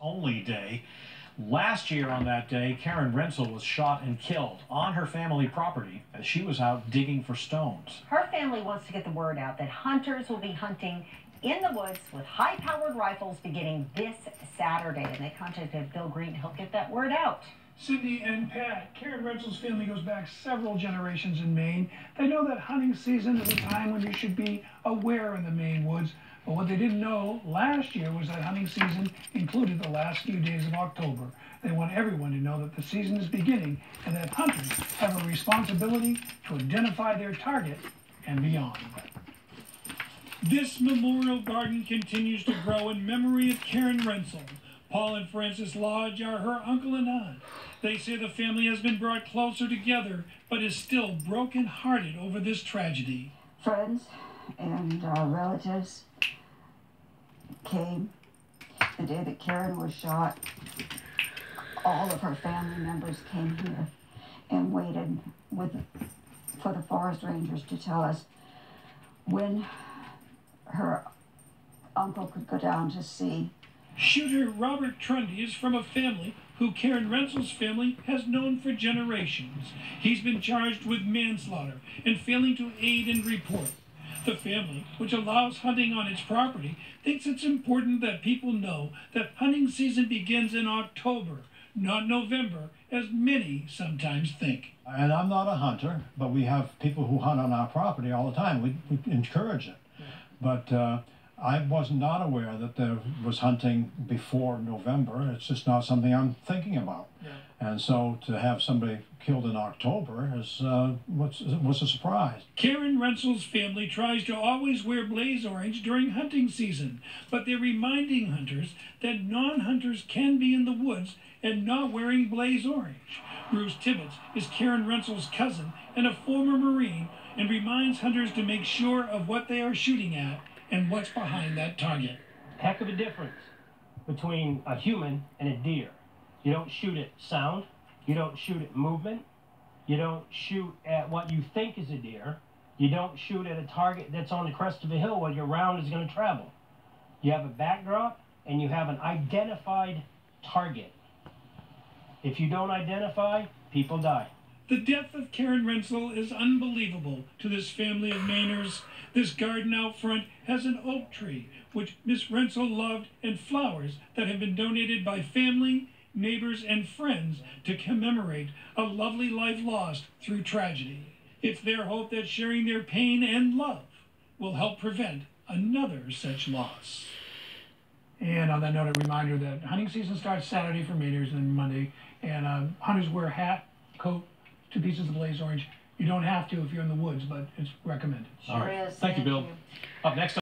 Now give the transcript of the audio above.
only day. Last year on that day, Karen Wrentzel was shot and killed on her family property as she was out digging for stones. Her family wants to get the word out that hunters will be hunting in the woods with high-powered rifles beginning this Saturday, and they contacted Bill Green to help get that word out. Cindy and Pat, Karen Wrentzel's family goes back several generations in Maine. They know that hunting season is a time when you should be aware in the Maine woods. But what they didn't know last year was that hunting season included the last few days of October. They want everyone to know that the season is beginning and that hunters have a responsibility to identify their target and beyond. This memorial garden continues to grow in memory of Karen Wrentzel. Paul and Frances Lodge are her uncle and aunt. They say the family has been brought closer together, but is still broken-hearted over this tragedy. Friends and relatives came the day that Karen was shot. All of her family members came here and waited for the forest rangers to tell us when her uncle could go down to see. Shooter Robert Trundy is from a family who Karen Wrentzel's family has known for generations. He's been charged with manslaughter and failing to aid and report. The family, which allows hunting on its property, thinks it's important that people know that hunting season begins in October, not November, as many sometimes think. And I'm not a hunter, but we have people who hunt on our property all the time. We encourage it. But I was not aware that there was hunting before November. It's just not something I'm thinking about. Yeah. And so to have somebody killed in October was a surprise. Karen Wrentzel's family tries to always wear blaze orange during hunting season, but they're reminding hunters that non-hunters can be in the woods and not wearing blaze orange. Bruce Tibbetts is Karen Wrentzel's cousin and a former Marine, and reminds hunters to make sure of what they are shooting at and what's behind that target. Heck of a difference between a human and a deer. You don't shoot at sound, you don't shoot at movement, you don't shoot at what you think is a deer, you don't shoot at a target that's on the crest of a hill where your round is going to travel. You have a backdrop and you have an identified target. If you don't identify, people die. The death of Karen Wrentzel is unbelievable to this family of Mainers. This garden out front has an oak tree, which Miss Wrentzel loved, and flowers that have been donated by family, neighbors, and friends to commemorate a lovely life lost through tragedy. It's their hope that sharing their pain and love will help prevent another such loss. And on that note, a reminder that hunting season starts Saturday for Mainers and Monday. And hunters wear hat, coat, 2 pieces of blaze orange. You don't have to if you're in the woods, but it's recommended. All right. Thank you, Bill. Up next.